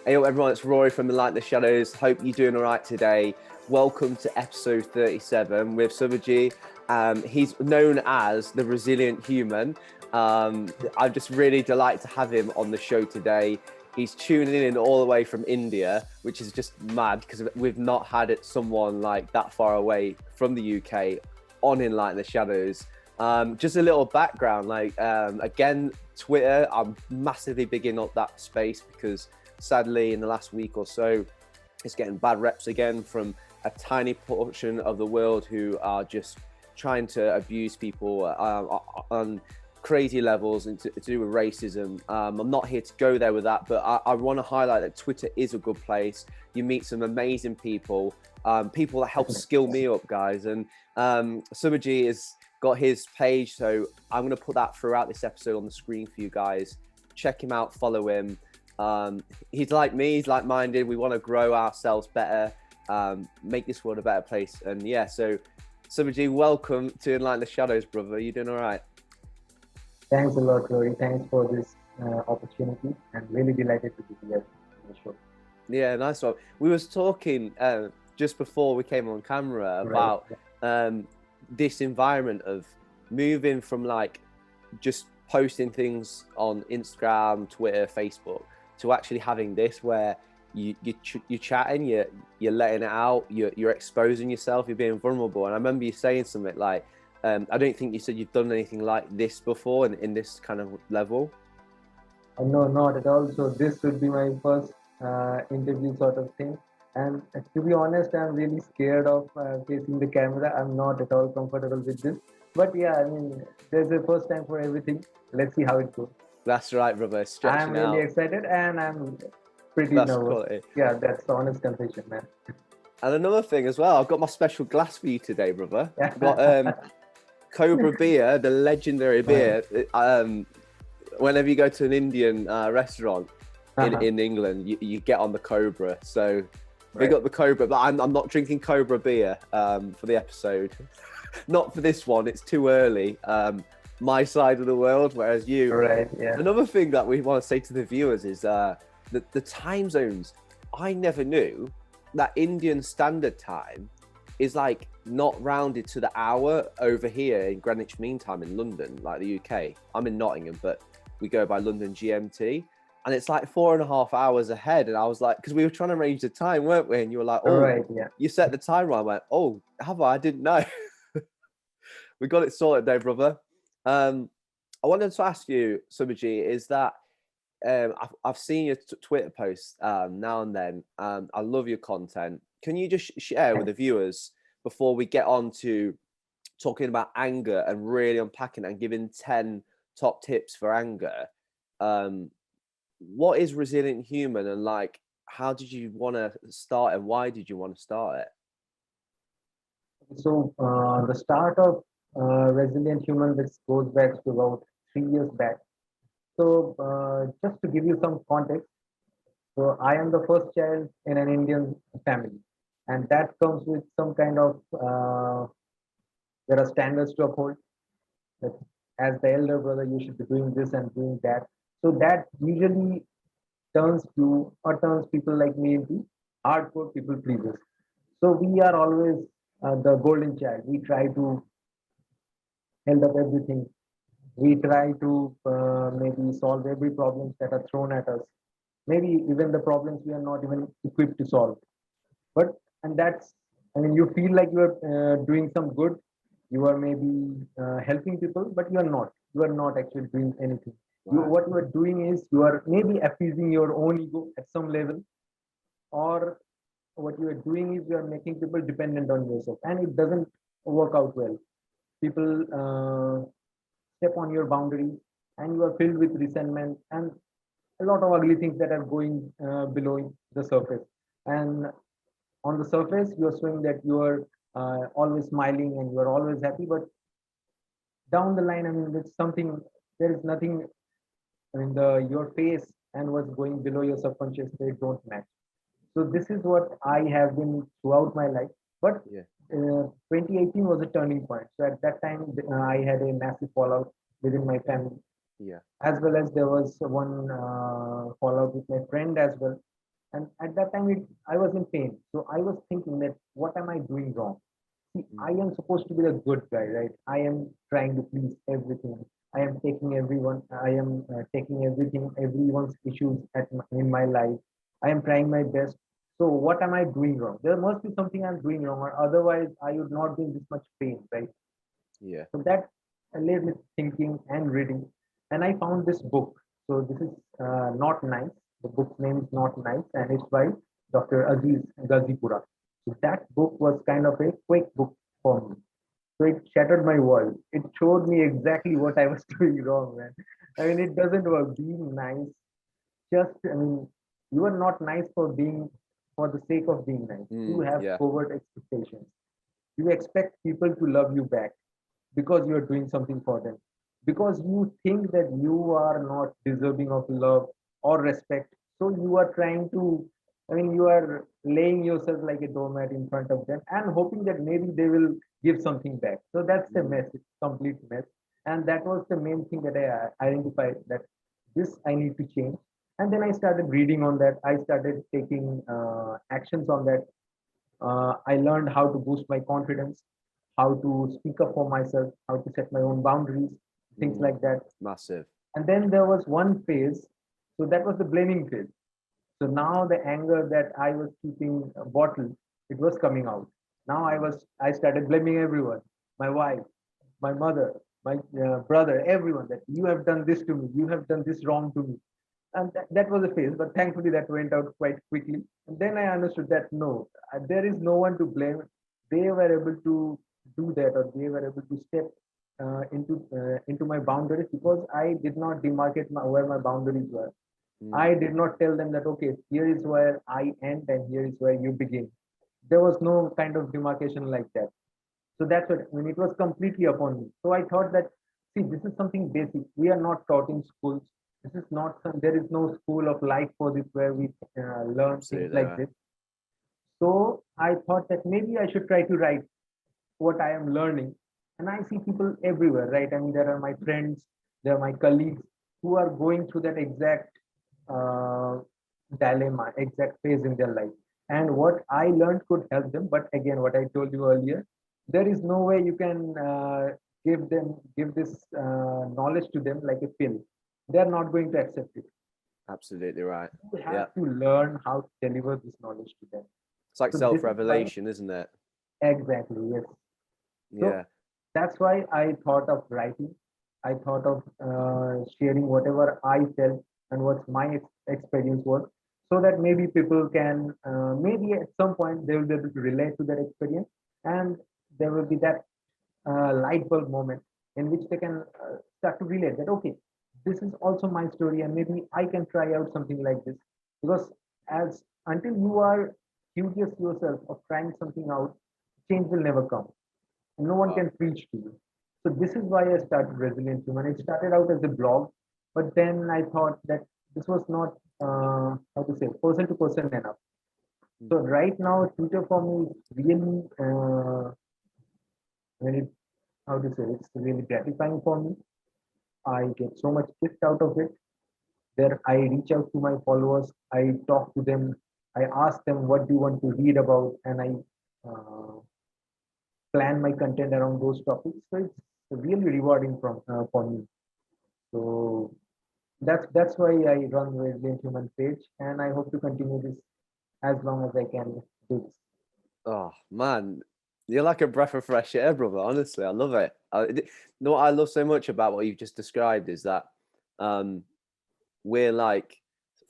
Hey up everyone, it's Rory from Enlighten the Shadows. Hope you're doing all right today. Welcome to episode 37 with Subhajit. He's known as the Resilient Human. I'm just really delighted to have him on the show today. He's tuning in all the way from India, which is just mad because we've not had someone like that far away from the UK on Enlighten the Shadows. Just a little background, again, Twitter, I'm massively bigging up that space because sadly in the last week or so, it's getting bad reps again from a tiny portion of the world who are just trying to abuse people on crazy levels and to do with racism. I'm not here to go there with that, but I want to highlight that Twitter is a good place. You meet some amazing people, people that help skill me up, guys. And Subhajit has got his page, so I'm going to put that throughout this episode on the screen for you guys. Check him out, follow him. He's like me, he's like-minded. We want to grow ourselves better, make this world a better place. And yeah, so Subhajit, welcome to Enlighten the Shadows, brother. You doing all right? Thanks a lot, Rory. Thanks for this opportunity. I'm really delighted to be here on the show. Yeah, nice one. We was talking just before we came on camera about this environment of moving from like just posting things on Instagram, Twitter, Facebook to actually having this where you're chatting, you're letting it out, you're exposing yourself, you're being vulnerable. And I remember you saying something like, I don't think you said you've done anything like this before in this kind of level. No, not at all. So this would be my first interview sort of thing. And to be honest, I'm really scared of facing the camera. I'm not at all comfortable with this. But yeah, I mean, there's a first time for everything. Let's see how it goes. That's right, brother. I'm really excited and I'm pretty nervous. Quality. Yeah, that's the honest confession, man. And another thing as well, I've got my special glass for you today, brother. I've got Cobra beer, the legendary beer. Whenever you go to an Indian restaurant in England, you get on the Cobra. So big up the Cobra, but I'm not drinking Cobra beer for the episode. Not for this one, it's too early. My side of the world, whereas you. Right, yeah. Another thing that we want to say to the viewers is the time zones. I never knew that Indian Standard Time is like not rounded to the hour over here in Greenwich Mean Time in London, like the UK. I'm in Nottingham, but we go by London GMT. And it's like 4.5 hours ahead. And I was like, because we were trying to arrange the time, weren't we? And you were like, oh, right, yeah. You set the time right. I went, oh, have I? I didn't know. We got it sorted though, brother. I wanted to ask you, Subhajit, is that I've seen your Twitter posts now and then. I love your content. Can you just share with the viewers before we get on to talking about anger and really unpacking it and giving 10 top tips for anger? What is Resilient Human and like, how did you want to start and why did you want to start it? So the start of Resilient Human, this goes back to about 3 years back. So just to give you some context, so I am the first child in an Indian family, and that comes with some kind of, there are standards to uphold. That as the elder brother, you should be doing this and doing that. So that usually turns people like me into hardcore people pleasers. So we are always the golden child. We try to held up everything. We try to maybe solve every problems that are thrown at us. Maybe even the problems we are not even equipped to solve. And that's, I mean, you feel like you are doing some good. You are maybe helping people, but you are not. You are not actually doing anything. What you are doing is you are maybe appeasing your own ego at some level, or what you are doing is you are making people dependent on yourself, and it doesn't work out well. People step on your boundaries, and you are filled with resentment and a lot of ugly things that are going below the surface. And on the surface, you are showing that you are always smiling and you are always happy, but down the line, I mean, it's something. There is nothing. I mean, your face and what's going below your subconscious, they don't match. So this is what I have been throughout my life. But 2018 was a turning point. So at that time, I had a massive fallout within my family. Yeah. As well as there was one fallout with my friend as well. And at that time, I was in pain. So I was thinking that, what am I doing wrong? See, I am supposed to be a good guy, right? I am trying to please everything. I am taking everyone. I am taking everything, everyone's issues in my life. I am trying my best. So what am I doing wrong? There must be something I'm doing wrong, or otherwise I would not be in this much pain, right? Yeah. So that led me thinking and reading, and I found this book. So this is Not Nice. The book's name is Not Nice, and it's by Dr. Aziz Gazipura. So that book was kind of a quick book for me. So it shattered my world. It showed me exactly what I was doing wrong, man. I mean, it doesn't work. Being nice, I mean, you are not nice for the sake of being nice. You have Yeah. covert expectations. You expect people to love you back because you are doing something for them, because you think that you are not deserving of love or respect. So you are trying to, I mean, you are laying yourself like a doormat in front of them and hoping that maybe they will give something back. So that's a mess. It's complete mess. And that was the main thing that I identified, that this I need to change. And then I started reading on that. I started taking actions on that. I learned how to boost my confidence, how to speak up for myself, how to set my own boundaries, things like that. Massive. And then there was one phase, so that was the blaming phase. So now the anger that I was keeping bottled, it was coming out. Now I started blaming everyone, my wife, my mother, my brother, everyone, that you have done this to me, you have done this wrong to me. And that was a phase, but thankfully that went out quite quickly. And then I understood that no, there is no one to blame. They were able to do that, or they were able to step into my boundaries, because I did not demarcate where my boundaries were. I did not tell them that, okay, here is where I end and here is where you begin. There was no kind of demarcation like that. So that's what, I mean, it was completely upon me. So I thought that, see, this is something basic. We are not taught in schools. This is not there is no school of life for this where we learn things Absolutely. like this. So I thought that maybe I should try to write what I am learning. And I see people everywhere, right? I mean, there are my friends, there are my colleagues who are going through that exact uh, dilemma, exact phase in their life. And what I learned could help them. But again, what I told you earlier, there is no way you can give this knowledge to them like a pill. They're not going to accept it. Absolutely right. You Yeah. have to learn how to deliver this knowledge to them. It's like So this is why, self-revelation, isn't it? exactly, yes. So Yeah. that's why I thought of writing. I thought of sharing whatever I felt and what my experience was, so that maybe people can, maybe at some point they will be able to relate to that experience, and there will be that light bulb moment in which they can start to relate that, okay, this is also my story, and maybe I can try out something like this. Because as until you are curious yourself of trying something out, change will never come. No one Oh, can preach to you. So this is why I started Resilient Human. It started out as a blog, but then I thought that this was not how to say, person to person enough. So right now, Twitter for me is really very, how to say, it's really gratifying for me. I get so much gift out of it. There, I reach out to my followers. I talk to them. I ask them what do you want to read about, and I plan my content around those topics. So it's really rewarding for me. So that's why I run Resilient Human page, and I hope to continue this as long as I can do this. oh man, you're like a breath of fresh air, brother. Honestly, I love it. You know what I love so much about what you've just described is that um, we're like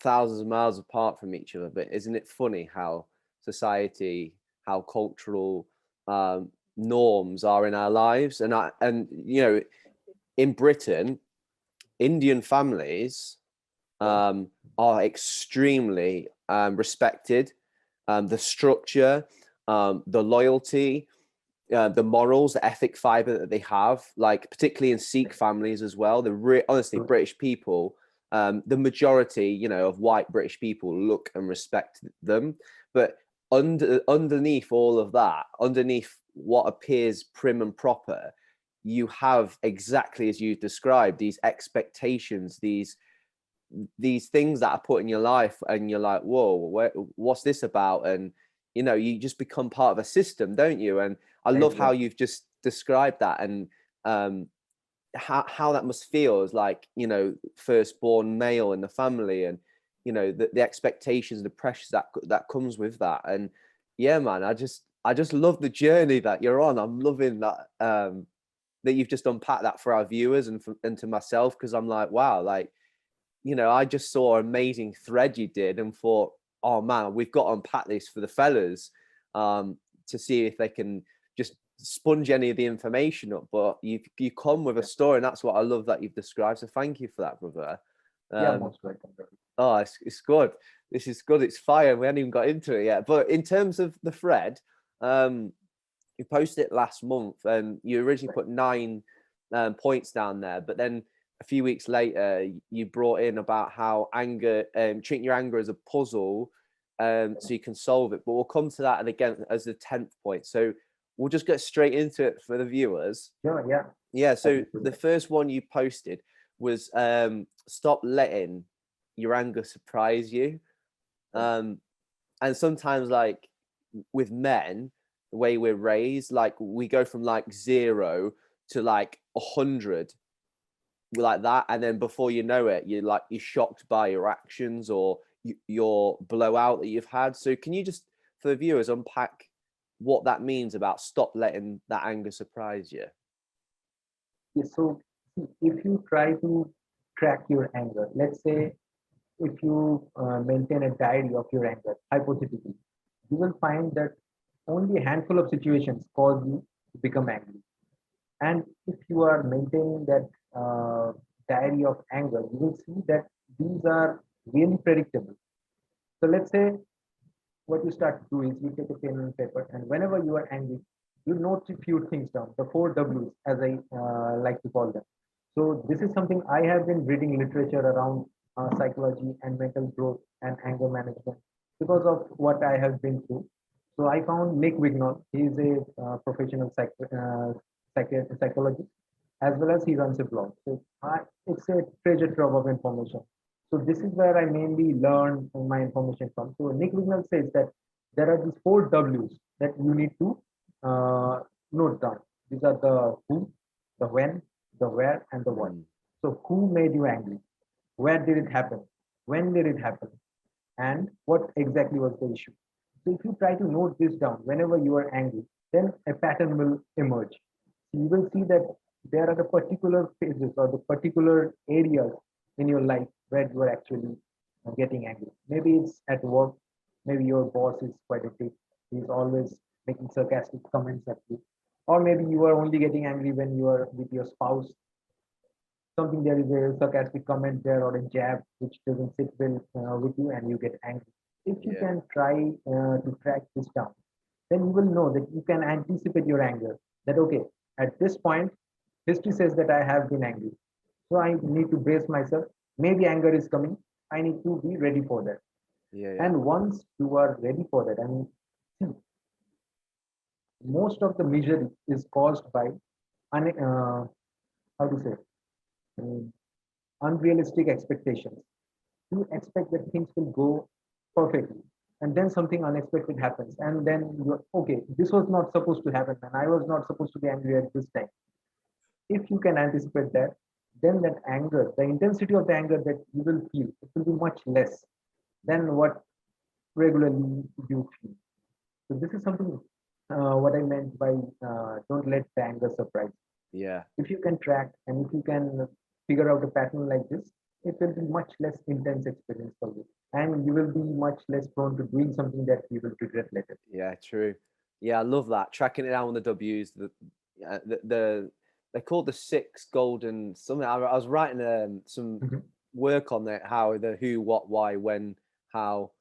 thousands of miles apart from each other. But isn't it funny how society, how cultural norms are in our lives? And you know, in Britain, Indian families are extremely respected. The structure, the loyalty, the morals, the ethic fiber that they have, like particularly in Sikh families as well. Honestly, British people, the majority, you know, of white British people look and respect them. But underneath all of that, underneath what appears prim and proper, you have exactly as you described these expectations, these these things that are put in your life, and you're like, whoa, what's this about? And you know, you just become part of a system, don't you? And I love how you've just described that, and how that must feel as, like, you know, firstborn male in the family, and you know, the expectations, the pressures that comes with that. And yeah, man, I just love the journey that you're on. I'm loving that that you've just unpacked that for our viewers and to myself, because I'm like, wow, like, you know, I just saw an amazing thread you did and thought, oh man, we've got to unpack this for the fellas, to see if they can just sponge any of the information up. But you come with a story, and that's what I love that you've described. So thank you for that, brother. Most welcome. Oh, it's good. This is good. It's fire. We haven't even got into it yet. But in terms of the thread, you posted it last month, and you originally put 9 points down there, but then a few weeks later you brought in about how anger, treating your anger as a puzzle, so you can solve it. But we'll come to that, and again as the 10th point. So we'll just get straight into it for the viewers. Yeah. So the first one you posted was stop letting your anger surprise you. And sometimes, like with men, the way we're raised, like we go from like 0 to like 100, like that, and then before you know it, you're shocked by your actions or your blowout that you've had. So can you just, for the viewers, unpack what that means about stop letting that anger surprise you? So if you try to track your anger, let's say if you maintain a diary of your anger, hypothetically, you will find that only a handful of situations cause you to become angry. And if you are maintaining that diary of anger, you will see that these are really predictable. So let's say what you start to do is you take a pen and paper, and whenever you are angry, you note a few things down, the 4 W's, as I like to call them. So this is something I have been reading literature around psychology and mental growth and anger management because of what I have been through. So I found 𝗕𝗔𝗿𝗄. He is a professional psychologist, as well as he runs a blog. So it's a treasure trove of information. So this is where I mainly learn my information from. So 𝗕𝗔𝗿𝗄 says that there are these 4 W's that you need to note down. These are the who, the when, the where, and the what. So who made you angry? Where did it happen? When did it happen? And what exactly was the issue? So if you try to note this down whenever you are angry, then a pattern will emerge. You will see that there are the particular phases or the particular areas in your life where you are actually getting angry. Maybe it's at work. Maybe your boss is quite a dick. He's always making sarcastic comments at you. Or maybe you are only getting angry when you are with your spouse. Something, there is a sarcastic comment there or a jab which doesn't sit well with you, and you get angry. If you can try to track this down, then you will know that you can anticipate your anger. That okay, at this point, history says that I have been angry, so I need to brace myself. Maybe anger is coming. I need to be ready for that. And once you are ready for that, and see, most of the misery is caused by how to say unrealistic expectations. You expect that things will go perfectly, and then something unexpected happens, and then you're okay, this was not supposed to happen, and I was not supposed to be angry at this time. If you can anticipate that, then that anger, the intensity of the anger that you will feel, it will be much less than what regularly you feel. So this is something what I meant by don't let the anger surprise. If you can track and if you can figure out a pattern like this, it will be much less intense experience for you, and you will be much less prone to doing something that you will regret later. Yeah, true. Yeah, I love that. Tracking it down on the W's. They're called the 6 golden something. I was writing some work on it, how the who, what, why, when, how.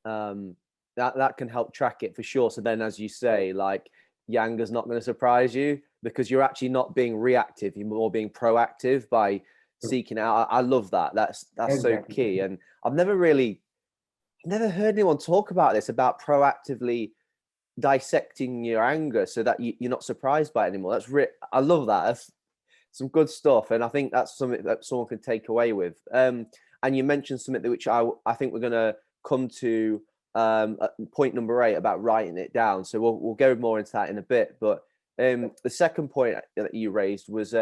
That can help track it for sure. So then, as you say, like your anger's not going to surprise you because you're actually not being reactive. You're more being proactive by seeking out. I love that. That's exactly so key. And I've never heard anyone talk about this, about proactively dissecting your anger so that you're not surprised by it anymore. I love that. That's some good stuff, and I think that's something that someone can take away with. And you mentioned something which I think we're going to come to at point number 8 about writing it down. So we'll go more into that in a bit. But the second point that you raised was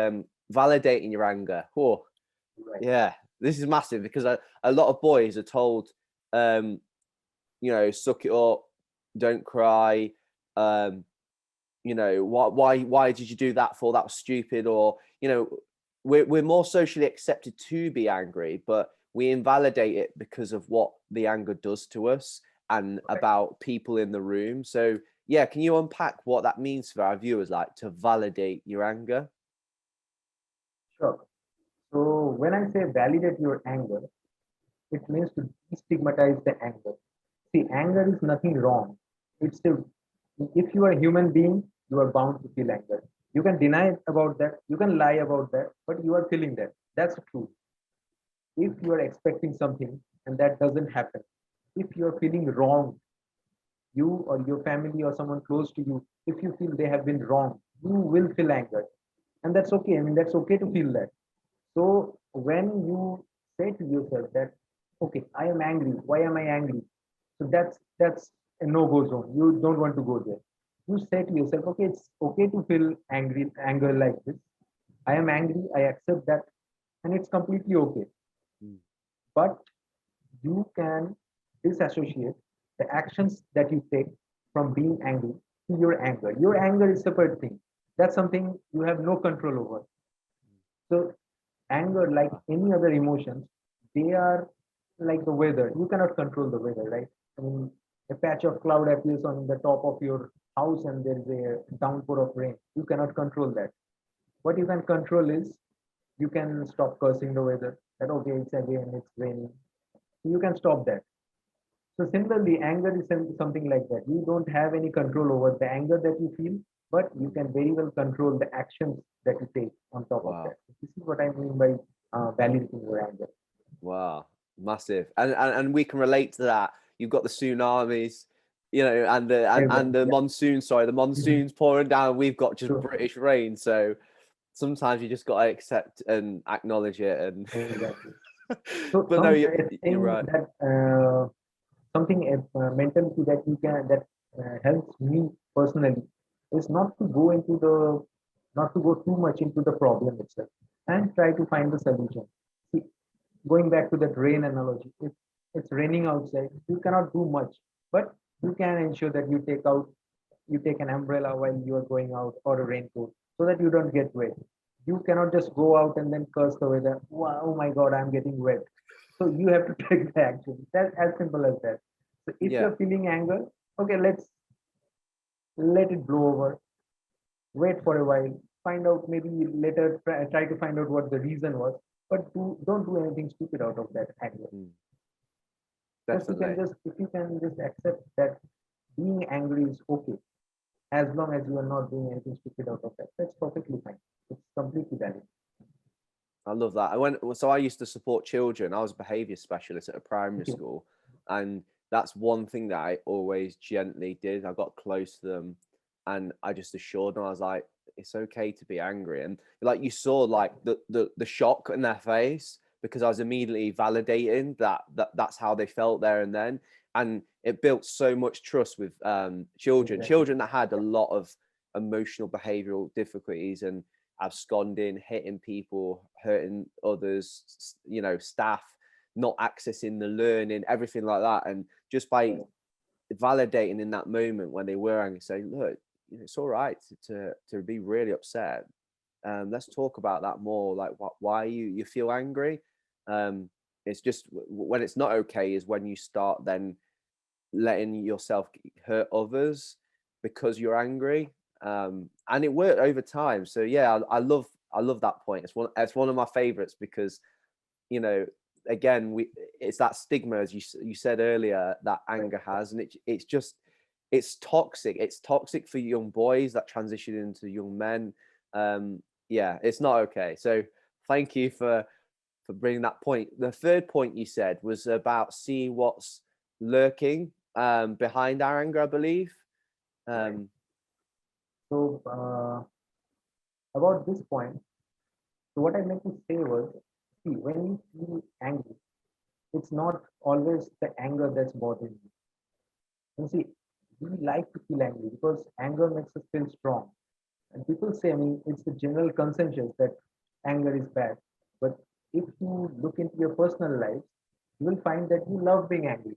validating your anger. Oh, yeah, this is massive because a lot of boys are told, you know, suck it up, don't cry. You know, why did you do that for? That was stupid. Or, you know, we're more socially accepted to be angry, but we invalidate it because of what the anger does to us and about people in the room. So yeah, can you unpack what that means for our viewers, like to validate your anger? Sure. So when I say validate your anger, it means to destigmatize the anger. See, anger is nothing wrong. It's still, if you are a human being, you are bound to feel anger. You can deny about that, you can lie about that, but you are feeling that. That's the truth. If you are expecting something and that doesn't happen, if you are feeling wrong, you or your family or someone close to you, if you feel they have been wrong, you will feel anger. And that's okay. I mean, that's okay to feel that. So when you say to yourself that, okay, I am angry. Why am I angry? So that's a no-go zone. You don't want to go there. You say to yourself, okay, it's okay to feel anger like this. I am angry. I accept that, and it's completely okay. But you can disassociate the actions that you take from being angry to your anger. Your anger is a separate thing. That's something you have no control over. So anger, like any other emotions, they are like the weather. You cannot control the weather, right? I mean, a patch of cloud appears on the top of your house and there is a downpour of rain. You cannot control that. What you can control is you can stop cursing the weather. That okay, it's again, it's raining. You can stop that. So similarly, anger is something like that. You don't have any control over the anger that you feel, but you can very well control the actions that you take on top of that. This is what I mean by validating your anger. Wow, massive. And we can relate to that. You've got the tsunamis, you know, and the monsoon. Sorry, the monsoon's pouring down. We've got just British rain. So sometimes you just got to accept and acknowledge it. And so but no, you're right. That, something mentality that you can that helps me personally is not to go into the not to go too much into the problem itself and try to find the solution. See, going back to that rain analogy, if it's raining outside, you cannot do much, but you can ensure that you take an umbrella while you are going out or a raincoat so that you don't get wet. You cannot just go out and then curse the weather. Wow, oh my God, I'm getting wet. So you have to take the action. That's as simple as that. So if you're feeling anger, okay, let's let it blow over. Wait for a while. Find out, maybe later try to find out what the reason was. But don't do anything stupid out of that anger. Definitely. If you can just accept that being angry is okay, as long as you are not doing anything stupid out of that, that's perfectly fine. It's completely valid. I love that. So I used to support children. I was a behavior specialist at a primary school, and that's one thing that I always gently did. I got close to them, and I just assured them. I was like, "It's okay to be angry," and like you saw, like the shock in their face because I was immediately validating that's how they felt there and then, and it built so much trust with children that had a lot of emotional behavioral difficulties and absconding, hitting people, hurting others, you know, staff, not accessing the learning, everything like that. And just by validating in that moment when they were angry, say, look, it's all right to be really upset. Let's talk about that more. Like why you feel angry. It's just when it's not okay is when you start then letting yourself hurt others because you're angry. And it worked over time. So yeah, I love that point. It's one of my favorites because, you know, again, it's that stigma, as you said earlier, that anger has, and it's toxic. It's toxic for young boys that transition into young men. Yeah, it's not okay. So thank you for bringing that point. The third point you said was about seeing what's lurking behind our anger, I believe. So about this point, so what I meant to say was, see, when you feel angry, it's not always the anger that's bothering you. And see, we like to feel angry because anger makes us feel strong. And people say, I mean, it's the general consensus that anger is bad. But if you look into your personal life, you will find that you love being angry.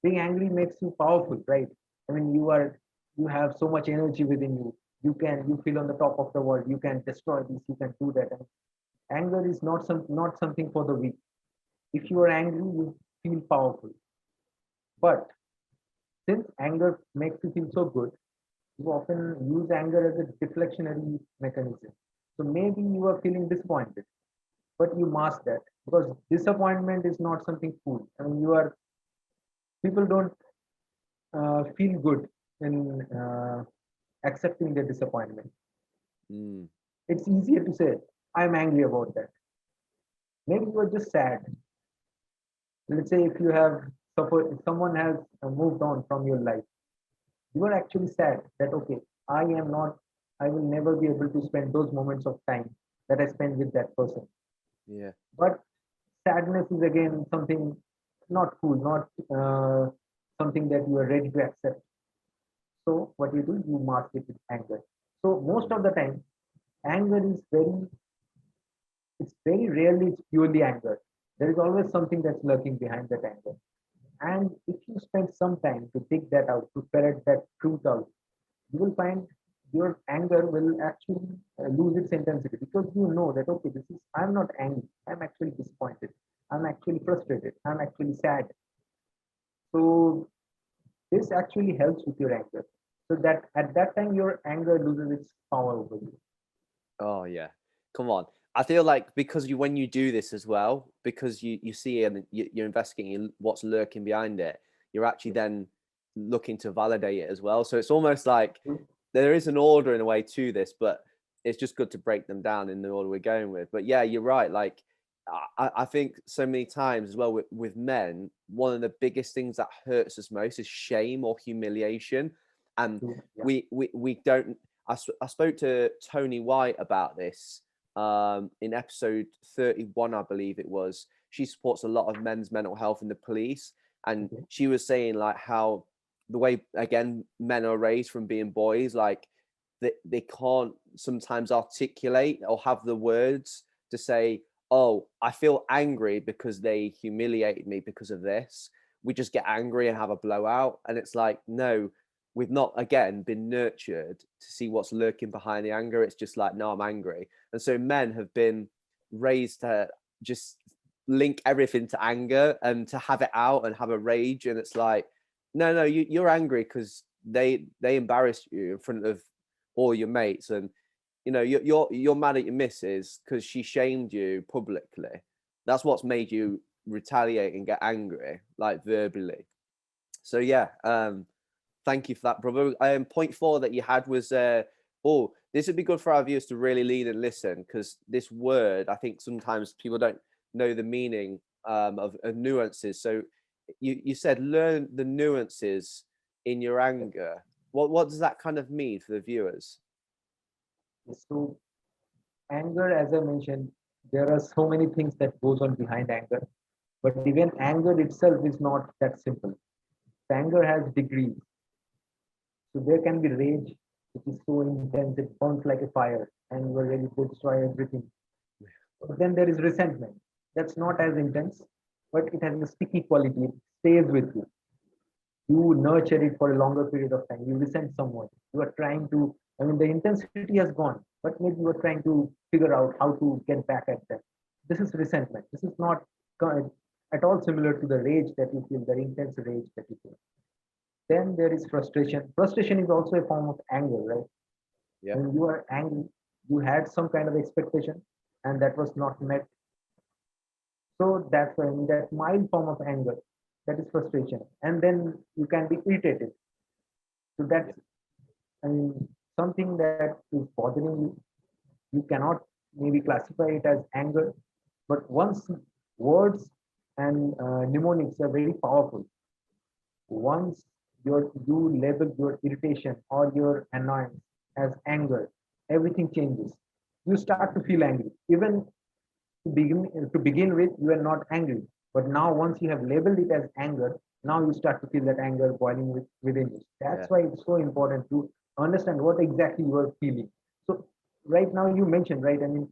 Being angry makes you powerful, right? I mean, you have so much energy within you. You feel on the top of the world. You can destroy this, you can do that. And anger is not something for the weak. If you are angry, you feel powerful. But since anger makes you feel so good, you often use anger as a deflectionary mechanism. So maybe you are feeling disappointed, but you mask that because disappointment is not something cool. I mean, people don't feel good in accepting their disappointment. Mm. It's easier to say, I'm angry about that. Maybe you are just sad. Let's say if you have suffered, if someone has moved on from your life, you are actually sad that, okay, I will never be able to spend those moments of time that I spend with that person. Yeah. But sadness is again something not cool, not something that you are ready to accept. So what you do, you mask it with anger. So most of the time, anger is it's very rarely it's purely anger. There is always something that's lurking behind that anger. And if you spend some time to dig that out, to ferret that truth out, you will find your anger will actually lose its intensity because you know that, okay, I'm not angry, I'm actually disappointed, I'm actually frustrated, I'm actually sad. So this actually helps with your anger. So that at that time, your anger loses its power over you. Oh yeah, come on. I feel like because when you do this as well, because you see and you're investigating what's lurking behind it, you're actually then looking to validate it as well. So it's almost like there is an order in a way to this, but it's just good to break them down in the order we're going with. But yeah, you're right. Like I think so many times as well with men, one of the biggest things that hurts us most is shame or humiliation, and Yeah. we don't. I spoke to Tony White about this in episode 31, I believe it was. She supports a lot of men's mental health in the police, and she was saying like how the way again men are raised from being boys, like they can't sometimes articulate or have the words to say, oh, I feel angry because they humiliated me because of this. We just get angry and have a blowout, and it's like, no, we've not again been nurtured to see what's lurking behind the anger. It's just like, no, I'm angry. And so men have been raised to just link everything to anger and to have it out and have a rage. And it's like, no, you're angry because they embarrassed you in front of all your mates, and you know you're mad at your missus because she shamed you publicly. That's what's made you retaliate and get angry, like verbally. So yeah, thank you for that, brother. Point 4 that you had was, oh, this would be good for our viewers to really lean and listen, because this word, I think sometimes people don't know the meaning of nuances. So you said learn the nuances in your anger. What does that kind of mean for the viewers? So anger, as I mentioned, there are so many things that goes on behind anger. But even anger itself is not that simple. Anger has degrees. So there can be rage, which is so intense, it burns like a fire, and you are ready to destroy everything. But then there is resentment. That's not as intense, but it has a sticky quality. It stays with you. You nurture it for a longer period of time. You resent someone. You are trying to, I mean, the intensity has gone, but maybe you are trying to figure out how to get back at them. This is resentment. This is not at all similar to the rage that you feel, the intense rage that you feel. Then there is frustration. Frustration is also a form of anger, right? Yeah. When you are angry, you had some kind of expectation and that was not met. So that's when that mild form of anger, that is frustration. And then you can be irritated. So that's, I mean, something that is bothering you. You cannot maybe classify it as anger, but once words and mnemonics are very powerful, once you label your irritation or your annoyance as anger, everything changes. You start to feel angry. Even to begin with, you are not angry. But now once you have labeled it as anger, now you start to feel that anger boiling within you. That's why it's so important to understand what exactly you are feeling. So right now you mentioned, right? I mean,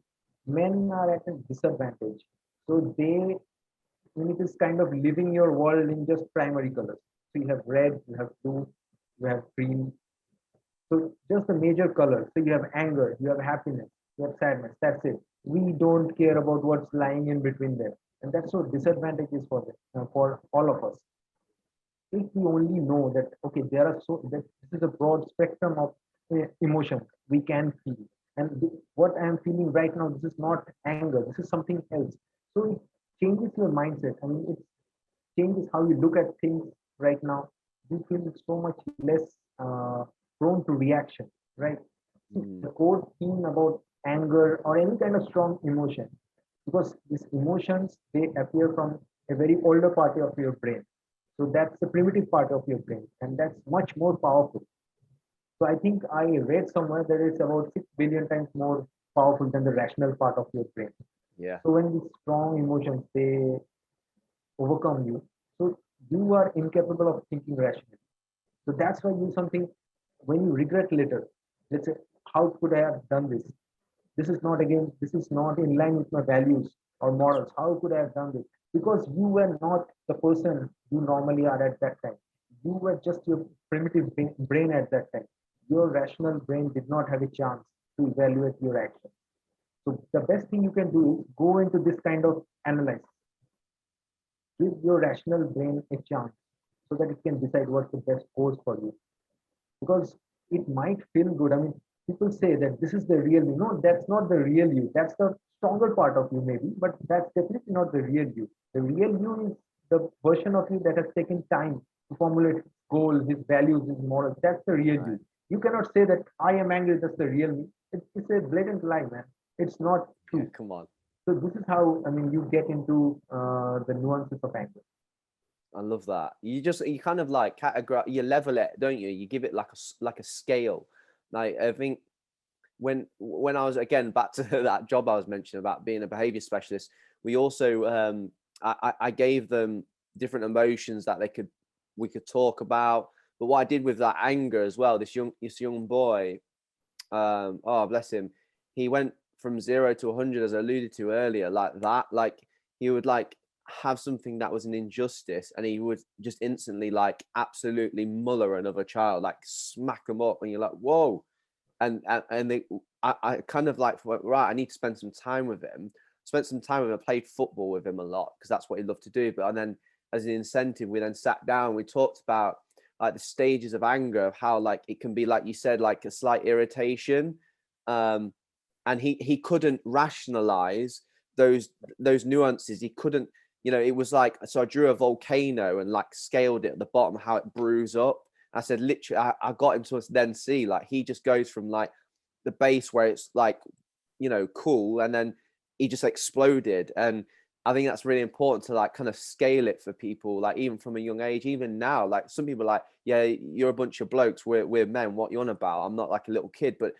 men are at a disadvantage. So they, when it is kind of living your world in just primary colors. So you have red, you have blue, you have green. So just the major colors. So you have anger, you have happiness, you have sadness. That's it. We don't care about what's lying in between them, and that's so disadvantages for them, for all of us. If we only know that okay, there are so that this is a broad spectrum of emotions we can feel, and what I am feeling right now, this is not anger. This is something else. So it changes your mindset. I mean, it changes how you look at things right now. You feel so much less prone to reaction, right? The core theme about anger or any kind of strong emotion, because these emotions, they appear from a very older part of your brain. So that's the primitive part of your brain, and that's much more powerful. So I think I read somewhere that it's about 6 billion times more powerful than the rational part of your brain. Yeah. So when these strong emotions, they overcome you, so you are incapable of thinking rationally. So that's why you something, when you regret later, let's say, how could I have done this? This is not, again, this is not in line with my values or morals. How could I have done this? Because you were not the person you normally are at that time. You were just your primitive brain at that time. Your rational brain did not have a chance to evaluate your actions. So the best thing you can do is go into this kind of analysis. Give your rational brain a chance so that it can decide what's the best course for you. Because it might feel good. I mean, people say that this is the real you. No, that's not the real you. That's the stronger part of you, maybe, but that's definitely not the real you. The real you is the version of you that has taken time to formulate his goals, his values, his morals. That's the real you. You cannot say that I am angry, that's the real me. It's a blatant lie, man. It's not true. Yeah, come on. So this is how, I mean, you get into the nuances of anger. I love that. You kind of like categorize, you level it, don't you? You give it like a scale. Like I think when I was, again, back to that job I was mentioning about being a behavior specialist, we also I gave them different emotions that we could talk about. But what I did with that anger as well, this young boy, oh bless him, he went from 0 to 100, as I alluded to earlier, like that. Like he would like have something that was an injustice, and he would just instantly like absolutely muller another child, like smack them up, and you're like, whoa. I kind of like, right, I need to spend some time with him. Spent some time with him. I played football with him a lot because that's what he loved to do. But and then as an incentive, we then sat down. We talked about like the stages of anger, of how like it can be, like you said, like a slight irritation, and he couldn't rationalize those nuances. He couldn't, it was like, so I drew a volcano and like scaled it at the bottom, how it brews up. I said, literally, I got him to then see, like, he just goes from like the base where it's like, cool, and then he just exploded. And I think that's really important to like kind of scale it for people, like even from a young age. Even now, like some people are like, yeah, you're a bunch of blokes, we're men, what you on about? I'm not like a little kid. But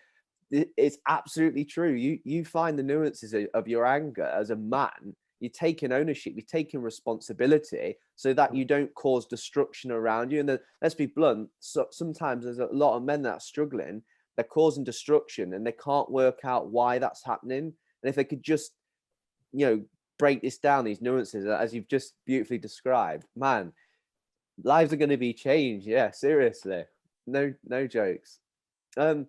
it's absolutely true. You find the nuances of your anger as a man. You're taking ownership, you're taking responsibility so that you don't cause destruction around you. And then, let's be blunt, sometimes there's a lot of men that are struggling, they're causing destruction and they can't work out why that's happening. And if they could just, break this down, these nuances, as you've just beautifully described, man, lives are going to be changed. Yeah, seriously. No jokes. The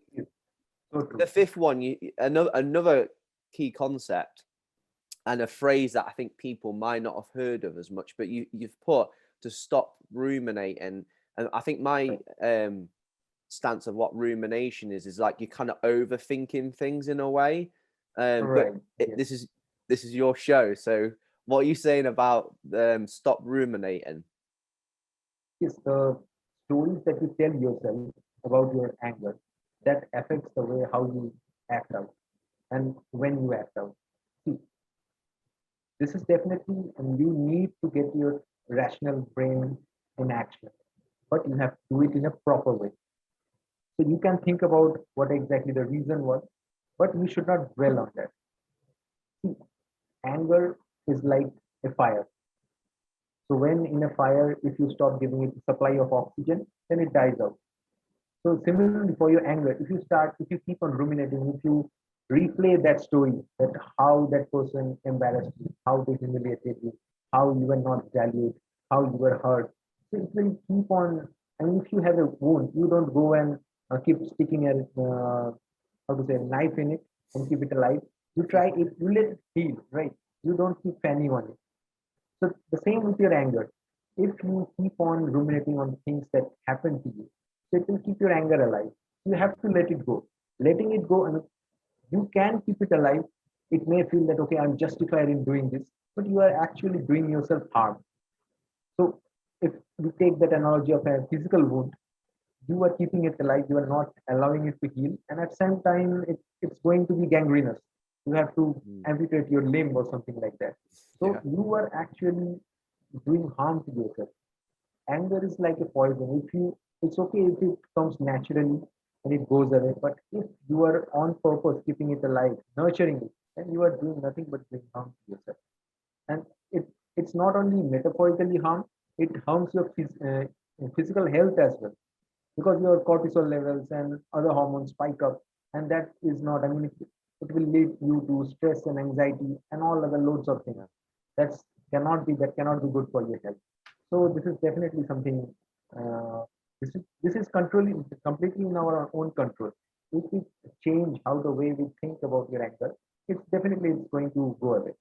fifth one, another key concept, and a phrase that I think people might not have heard of as much, but you've put to stop ruminating. And I think my stance of what rumination is like you're kind of overthinking things in a way. But this is your show, so what are you saying about stop ruminating? Yes, the stories that you tell yourself about your anger, that affects the way how you act out and when you act out. See, this is definitely, and you need to get your rational brain in action, but you have to do it in a proper way. So you can think about what exactly the reason was, but you should not dwell on that. See, anger is like a fire. So when in a fire, if you stop giving it supply of oxygen, then it dies out. So similarly for your anger, if you keep on ruminating, if you replay that story, that how that person embarrassed you, how they humiliated you, how you were not valued, how you were hurt. So it will keep on. And if you have a wound, you don't go and keep sticking a how to say knife in it and keep it alive. You try it, you let it heal, right? You don't keep fanning on it. So the same with your anger. If you keep on ruminating on things that happen to you, so it will keep your anger alive. You have to let it go. Letting it go, I mean, you can keep it alive. It may feel that okay, I'm justified in doing this, but you are actually doing yourself harm. So if we take that analogy of a physical wound, you are keeping it alive, you are not allowing it to heal, and at the same time, it's going to be gangrenous. You have to amputate your limb or something like that. So you are actually doing harm to yourself. Anger is like a poison. It's okay if it comes naturally and it goes away, but if you are on purpose keeping it alive, nurturing it, then you are doing nothing but doing harm to yourself. And it's not only metaphorically harm, it harms your physical health as well, because your cortisol levels and other hormones spike up, and that is not, I mean, it will lead you to stress and anxiety and all other loads of things. That cannot be good for your health. So this is definitely something, uh, this is controlling completely in our own control. If we change how the way we think about your anger, it's going to go away.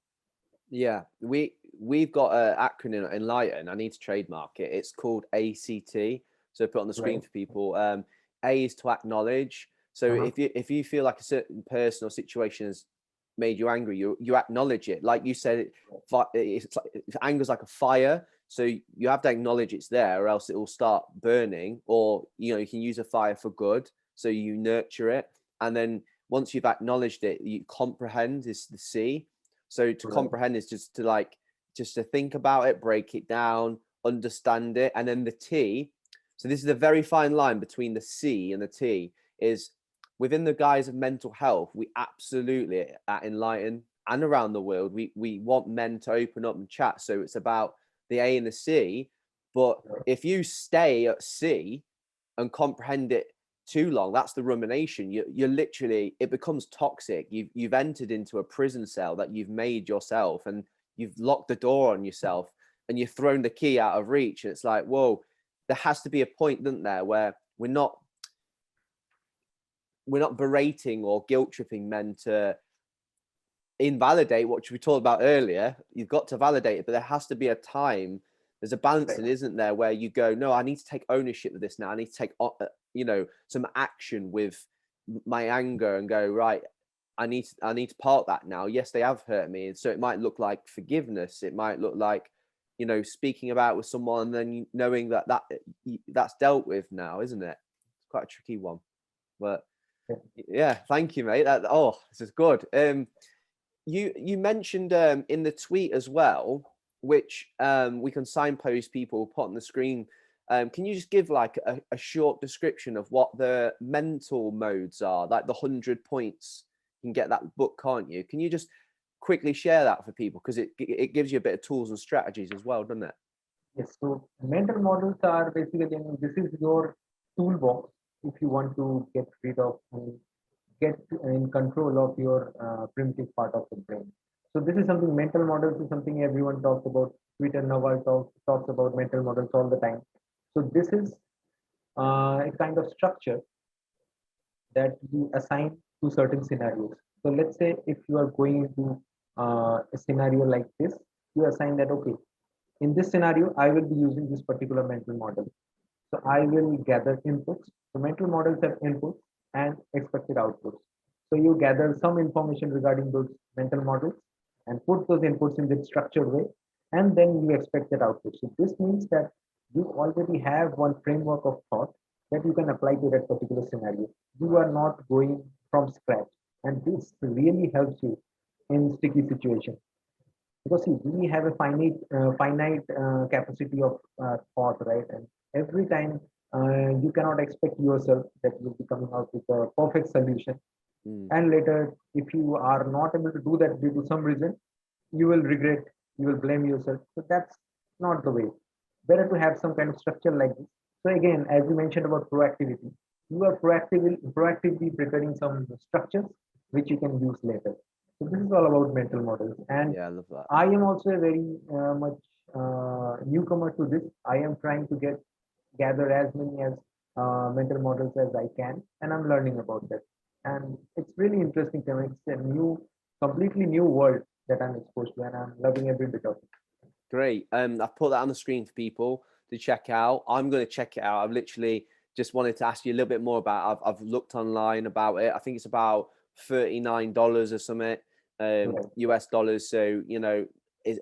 Yeah, we've got an acronym at Enlighten. I need to trademark it. It's called ACT. So put it on the screen Right. for people. A is to acknowledge. So if you feel like a certain person or situation has made you angry, you acknowledge it. Like you said, it's like, anger's like a fire. So you have to acknowledge it's there, or else it will start burning. Or you can use a fire for good. So you nurture it, and then once you've acknowledged it, you comprehend is the C. So to comprehend is just to think about it, break it down, understand it, and then the T. So this is a very fine line between the C and the T. Is within the guise of mental health, we absolutely at Enlighten and around the world, we want men to open up and chat. So it's about the A and the C. But if you stay at C and comprehend it too long, that's the rumination. You're literally, it becomes toxic. You've entered into a prison cell that you've made yourself, and you've locked the door on yourself, and you've thrown the key out of reach. And it's like, whoa, there has to be a point, doesn't there, where we're not berating or guilt tripping men to invalidate what we talked about earlier. You've got to validate it, but there has to be a time. There's a balancing, isn't there, where you go, no, I need to take ownership of this now. I need to take some action with my anger and go, right, I need to part that now. Yes, they have hurt me, and so it might look like forgiveness. It might look like speaking about with someone and then knowing that's dealt with now, isn't it? It's quite a tricky one, but yeah, thank you, mate. This is good. You mentioned in the tweet as well, which we can signpost people, put on the screen. Can you just give like a short description of what the mental modes are, like the 100 points? You can get that book, can't you? Can you just quickly share that for people, because it gives you a bit of tools and strategies as well, doesn't it? Yes, so mental models are basically, this is your toolbox if you want to get rid of and get in control of your primitive part of the brain. So this is something, mental models is something everyone talks about. Twitter, Naval talks about mental models all the time. So this is a kind of structure that you assign to certain scenarios. So let's say if you are going into a scenario like this, you assign that, okay, in this scenario, I will be using this particular mental model. So I will gather inputs. So mental models have inputs and expected outputs. So you gather some information regarding those mental models and put those inputs in this structured way, and then you expect that output. So this means that you already have one framework of thought that you can apply to that particular scenario. You are not going from scratch, and this really helps you in sticky situations, because see, we have a finite capacity of thought, right? And every time you cannot expect yourself that you'll be coming out with a perfect solution, and later if you are not able to do that due to some reason, you will regret, you will blame yourself. So not the way. Better to have some kind of structure like this. So again, as you mentioned about proactivity, you are proactively preparing some structures which you can use later. So this is all about mental models. And Yeah, I love that. I am also a very much newcomer to this. I am trying to gather as many as mental models as I can, and I'm learning about that. And it's really interesting to me. It's a completely new world that I'm exposed to, and I'm loving every bit of it. Great. I've put that on the screen for people to check out. I'm going to check it out. I've literally just wanted to ask you a little bit more about. I've looked online about it. I think it's about $39 or something, US dollars. So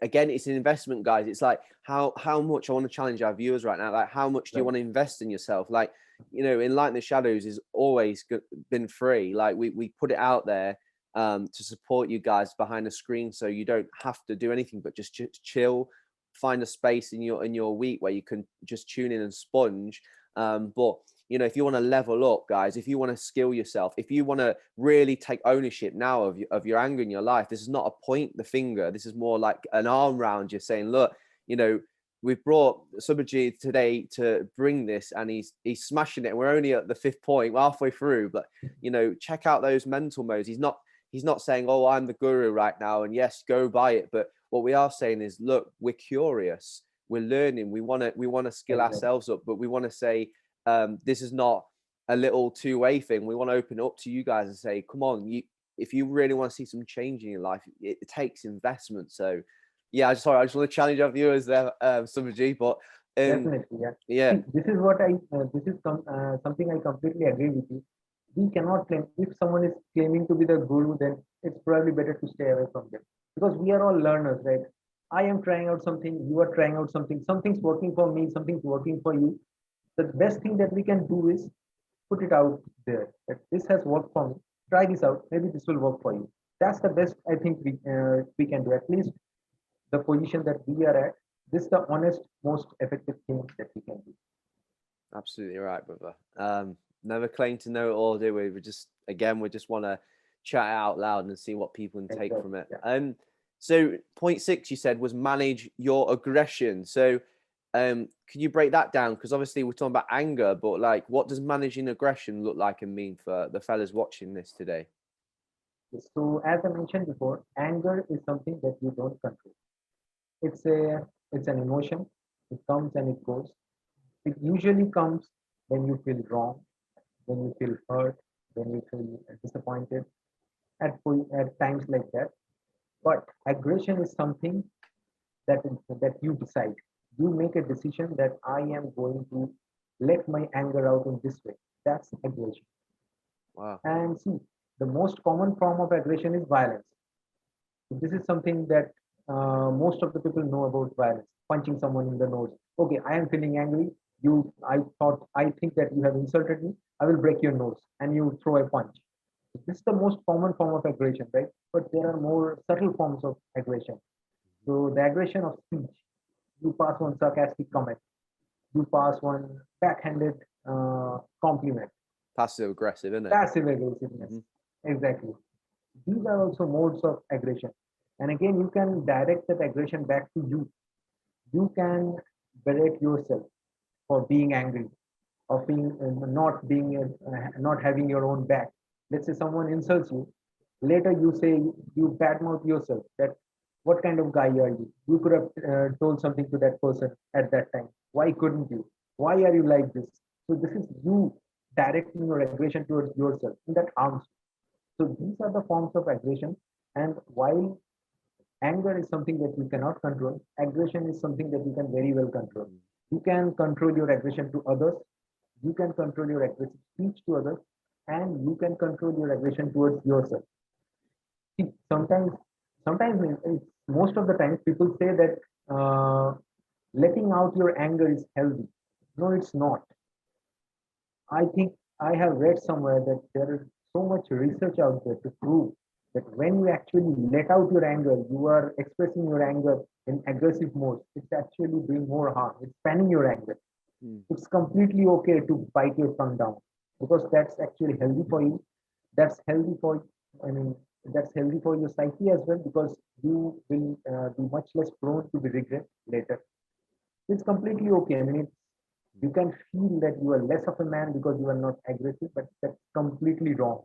again, it's an investment, guys. It's like how much I want to challenge our viewers right now. Like, how much do you want to invest in yourself? Like, Enlighten the Shadows is always been free. Like we put it out there to support you guys behind the screen, so you don't have to do anything but just chill, find a space in your week where you can just tune in and sponge. But if you want to level up, guys, if you want to skill yourself, if you want to really take ownership now of your anger in your life, this is not a point the finger. This is more like an arm round you, saying, look, we've brought Subhajit today to bring this, and he's smashing it. We're only at the 5th point, halfway through, but check out those mental modes. He's not saying, oh, I'm the guru right now, and yes, go buy it. But what we are saying is, look, we're curious, we're learning, we want to skill ourselves up, but we want to say, this is not a little two-way thing. We want to open it up to you guys and say, come on, if you really want to see some change in your life, it takes investment. So yeah, I just want to challenge our viewers there, Subhajit, but definitely, yeah. See, this is what something I completely agree with you. We cannot claim, if someone is claiming to be the guru, then it's probably better to stay away from them, because we are all learners, right? I am trying out something, you are trying out something, something's working for me, something's working for you. The best thing that we can do is put it out there that this has worked for me. Try this out. Maybe this will work for you. That's the best I think we can do. At least the position that we are at, this is the honest, most effective thing that we can do. Absolutely right, brother. Never claim to know it all, do we? We just want to chat out loud and see what people can take from it. Yeah. So point 6 you said was manage your aggression. So can you break that down? Because obviously we're talking about anger, but like, what does managing aggression look like and mean for the fellas watching this today? So as I mentioned before, anger is something that you don't control. It's an emotion. It comes and it goes. It usually comes when you feel wrong, when you feel hurt, when you feel disappointed, at times like that. But aggression is something that you decide. You make a decision that I am going to let my anger out in this way. That's aggression. Wow. And see, the most common form of aggression is violence. This is something that most of the people know about violence. Punching someone in the nose. Okay, I am feeling angry. I think that you have insulted me. I will break your nose, and you throw a punch. This is the most common form of aggression, right? But there are more subtle forms of aggression. So the aggression of speech. You pass one sarcastic comment. You pass one backhanded compliment. Passive aggressive, isn't it? Passive aggressiveness. Exactly. These are also modes of aggression. And again, you can direct that aggression back to you. You can berate yourself for being angry, or not having your own back. Let's say someone insults you. Later, you badmouth yourself. That what kind of guy are you? You could have told something to that person at that time. Why couldn't you? Why are you like this? So this is you directing your aggression towards yourself, and that harms you. So these are the forms of aggression. And while anger is something that you cannot control, aggression is something that you can very well control. You can control your aggression to others, you can control your aggressive speech to others, and you can control your aggression towards yourself. See, most of the times people say that letting out your anger is healthy. No, it's not. I think I have read somewhere that there is so much research out there to prove that when you actually let out your anger, you are expressing your anger in aggressive mode. It's actually doing more harm. It's fanning your anger. It's completely okay to bite your tongue down, because that's actually healthy for you. That's healthy for, that's healthy for your psyche as well, because you will be much less prone to the regret later. It's completely okay. I mean, you can feel that you are less of a man because you are not aggressive, but that's completely wrong.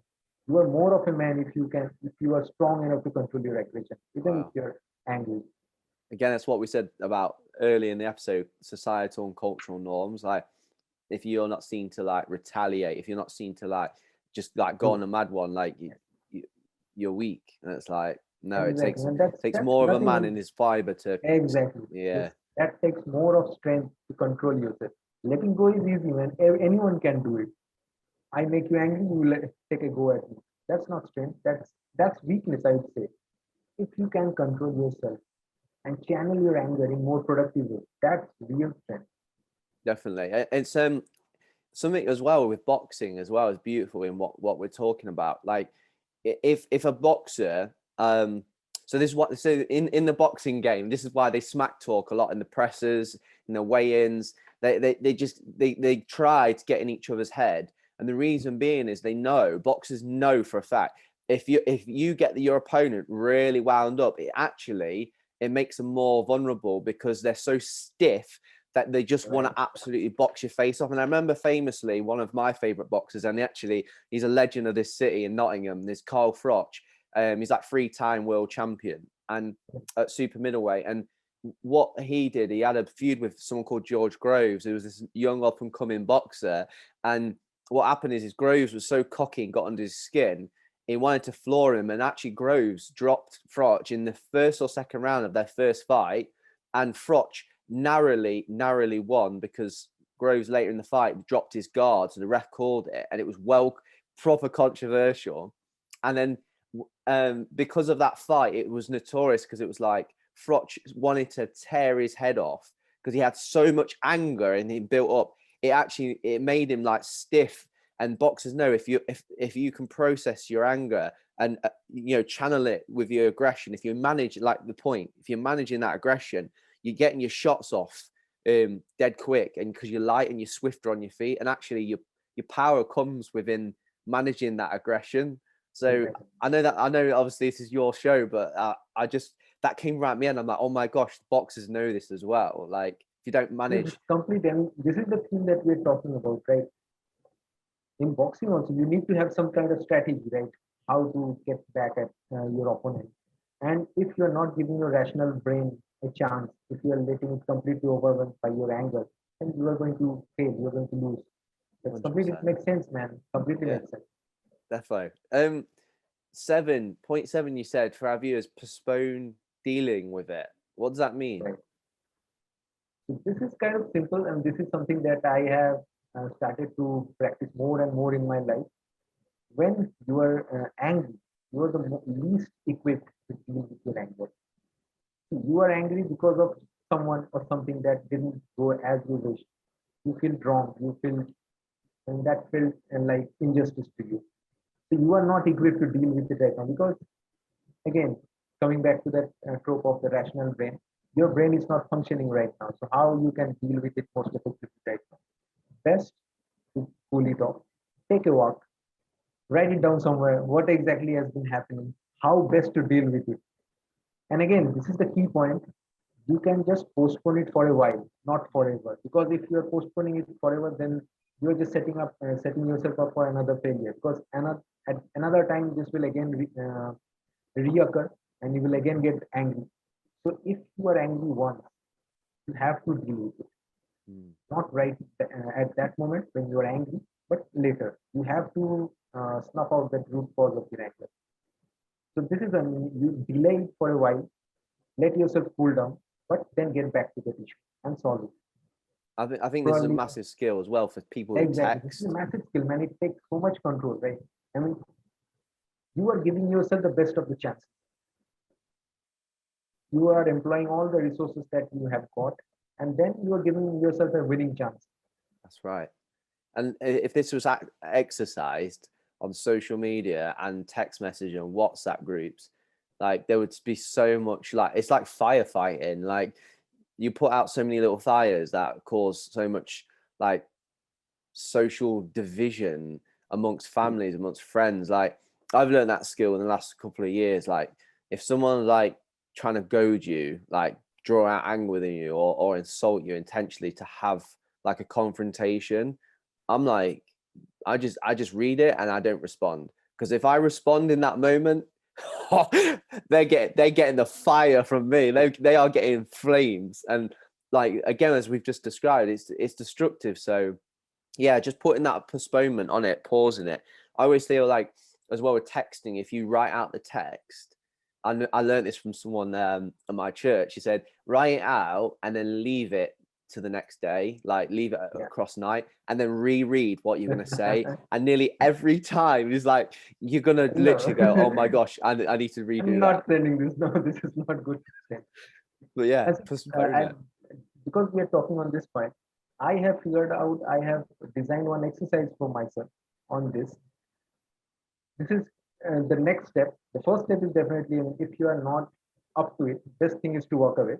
You are more of a man if you are strong enough to control your aggression, even if Wow. you're angry. Again, that's what we said about early in the episode, societal and cultural norms. Like, if you're not seen to like retaliate, if you're not seen to like just like go on a mad one, like you're weak. And it's like, no, it Exactly, and takes that's more of a nothing. man in his fiber to, Exactly. yeah, That takes more of strength to control yourself. Letting go is easy, man. Anyone can do it. I make you angry, you take a go at me. That's not strength. That's weakness, I would say. If you can control yourself and channel your anger in more productive way, that's real strength. definitely. It's something as well with boxing as well is beautiful in what we're talking about. Like, if a boxer, so this is what, so in the boxing game, this is why they smack talk a lot in the presses, in the weigh-ins. They try to get in each other's head, and the reason being is boxers know for a fact, if you get your opponent really wound up, it makes them more vulnerable because they're so stiff that they just want to absolutely box your face off. And I remember famously one of my favorite boxers, and he's a legend of this city in Nottingham, is 𝗬𝗱𝗏𝗧. He's like 3-time world champion and at super middleweight. And what he did, he had a feud with someone called George Groves, who was this young up and coming boxer. And what happened is Groves was so cocky and got under his skin, he wanted to floor him. And actually Groves dropped 𝗀𝗏𝗏 in the first or second round of their first fight. And 𝗀𝗏𝗏𝗏 narrowly won because Groves later in the fight dropped his guard, so the ref called it, and it was proper controversial. And then because of that fight, it was notorious because it was like 𝗀𝗏𝗏𝗏 wanted to tear his head off because he had so much anger and he built up. It made him like stiff. And boxers know if you can process your anger and channel it with your aggression, if you manage, like the point, if you're managing that aggression, you're getting your shots off dead quick, and because you're light and you're swifter on your feet, and actually your power comes within managing that aggression. So I know obviously this is your show, but that came right at me, and I'm like, oh my gosh, boxers know this as well. Like, if you don't manage, complete. And this is the thing that we're talking about, right? In boxing also, you need to have some kind of strategy, right? How to get back at your opponent. And if you're not giving your rational brain a chance, if you are letting it completely overwhelmed by your anger, then you are going to fail. You're going to lose. That's completely, it makes sense, man. Completely makes sense. Definitely. 7.7, you said, for our viewers, postpone dealing with it. What does that mean? Right. So this is kind of simple, and this is something that I have started to practice more and more in my life. When you are angry, you are the least equipped to deal with your anger. You are angry because of someone or something that didn't go as you wish. You feel wrong. You feel, and that felt like injustice to you. So you are not equipped to deal with it right now because, again, coming back to that trope of the rational brain, your brain is not functioning right now. So how you can deal with it most effectively right now? Best to cool it off. Take a walk. Write it down somewhere. What exactly has been happening? How best to deal with it? And again, this is the key point. You can just postpone it for a while, not forever. Because if you are postponing it forever, then you are just setting yourself up for another failure. Because at another time, this will again reoccur, and you will again get angry. So if you are angry once, you have to deal with it. Not right at that moment when you are angry, but later. You have to snuff out that root cause of your anger. So this is you delay it for a while, let yourself cool down, but then get back to the issue and solve it. I think this is a massive skill as well for people who Exactly. text. This is a massive skill, man. It takes so much control, right? I mean, you are giving yourself the best of the chances. You are employing all the resources that you have got, and then you are giving yourself a winning chance. That's right. And if this was exercised on social media and text message and WhatsApp groups, like there would be so much, like it's like firefighting. Like you put out so many little fires that cause so much like social division amongst families, amongst friends. Like I've learned that skill in the last couple of years. Like if someone's like trying to goad you, like draw out anger within you or insult you intentionally to have like a confrontation, I'm like, I just read it and I don't respond. Because if I respond in that moment, they're getting the fire from me. They are getting flames. And like, again, as we've just described, it's destructive. So yeah, just putting that postponement on it, pausing it. I always feel like, as well with texting, if you write out the text, I learned this from someone at my church. He said, write it out and then leave it to the next day, like leave it across night, and then reread what you're going to say. And nearly every time he's like, you're going to literally go, oh my gosh, I need to redo I'm not sending this. No, this is not good to send. But yeah, because we are talking on this point, I have figured out, I have designed one exercise for myself on this. This is the next step. The first step is definitely, if you are not up to it, best thing is to walk away.